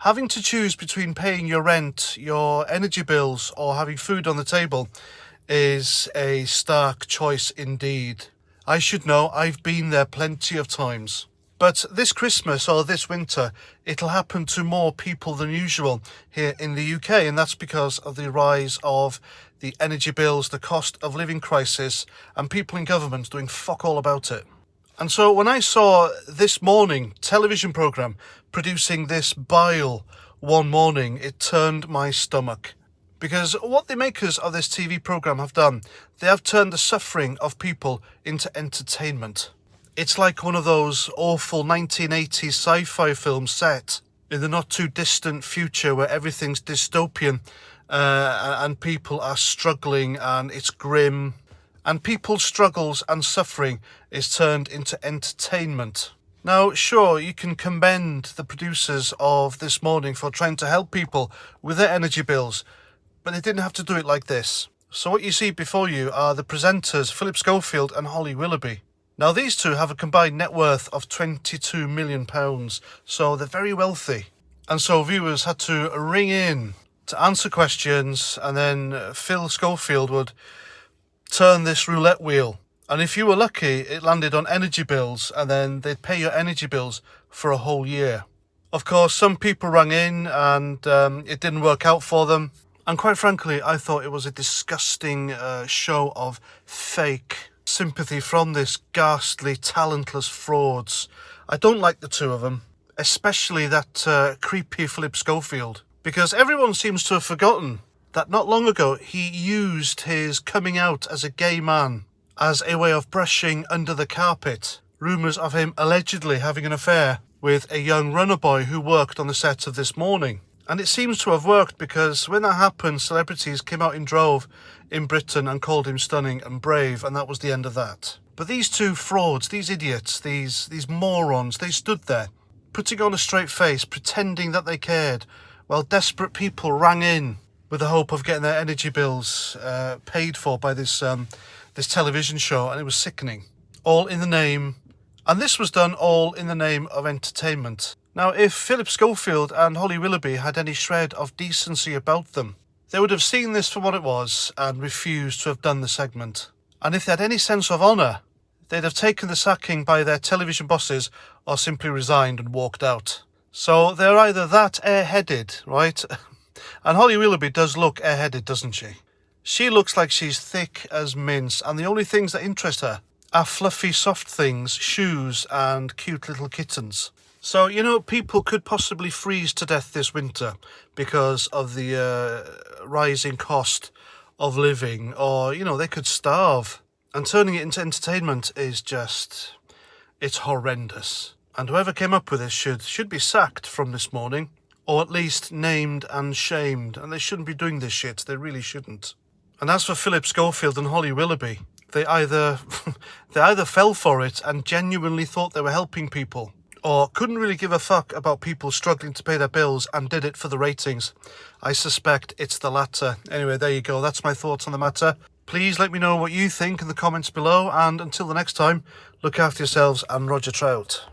Having to choose between paying your rent, your energy bills, or having food on the table is a stark choice indeed. I should know, I've been there plenty of times. But this Christmas or this winter, it'll happen to more people than usual here in the UK, and that's because of the rise of the energy bills, the cost of living crisis, and people in government doing fuck all about it. And so when I saw this morning television programme producing this bile one morning, it turned my stomach. Because what the makers of this TV programme have done, they have turned the suffering of people into entertainment. It's like one of those awful 1980s sci-fi films set in the not too distant future where everything's dystopian and people are struggling and it's grim. And people's struggles and suffering is turned into entertainment. Now, sure, you can commend the producers of this morning for trying to help people with their energy bills, but they didn't have to do it like this. So what you see before you are the presenters Philip Schofield and Holly Willoughby. Now, these two have a combined net worth of £22 million, so they're very wealthy. And so viewers had to ring in to answer questions, and then Phil Schofield would turn this roulette wheel. And if you were lucky, it landed on energy bills, and then they'd pay your energy bills for a whole year. Of course, some people rang in and it didn't work out for them. And quite frankly, I thought it was a disgusting show of fake sympathy from this ghastly, talentless frauds. I don't like the two of them, especially that creepy Philip Schofield, because everyone seems to have forgotten that not long ago he used his coming out as a gay man as a way of brushing under the carpet rumours of him allegedly having an affair with a young runner boy who worked on the set of This Morning. And it seems to have worked, because when that happened, celebrities came out in drove in Britain and called him stunning and brave, and that was the end of that. But these two frauds, these idiots, these morons, they stood there, putting on a straight face, pretending that they cared, while desperate people rang in with the hope of getting their energy bills paid for by this television show, and it was sickening. All in the name, and this was done all in the name of entertainment. Now, if Philip Schofield and Holly Willoughby had any shred of decency about them, they would have seen this for what it was and refused to have done the segment. And if they had any sense of honour, they'd have taken the sacking by their television bosses or simply resigned and walked out. So they're either that airheaded, right? And Holly Willoughby does look airheaded, doesn't she? She looks like she's thick as mince, and the only things that interest her are fluffy, soft things, shoes, and cute little kittens. So, you know, people could possibly freeze to death this winter because of the rising cost of living, or, you know, they could starve. And turning it into entertainment is just, it's horrendous. And whoever came up with this should be sacked from This Morning, or at least named and shamed. And they shouldn't be doing this shit. They really shouldn't. And as for Philip Schofield and Holly Willoughby, they either fell for it and genuinely thought they were helping people, or couldn't really give a fuck about people struggling to pay their bills and did it for the ratings. I suspect it's the latter. Anyway, there you go. That's my thoughts on the matter. Please let me know what you think in the comments below, and until the next time, look after yourselves and Roger Trout.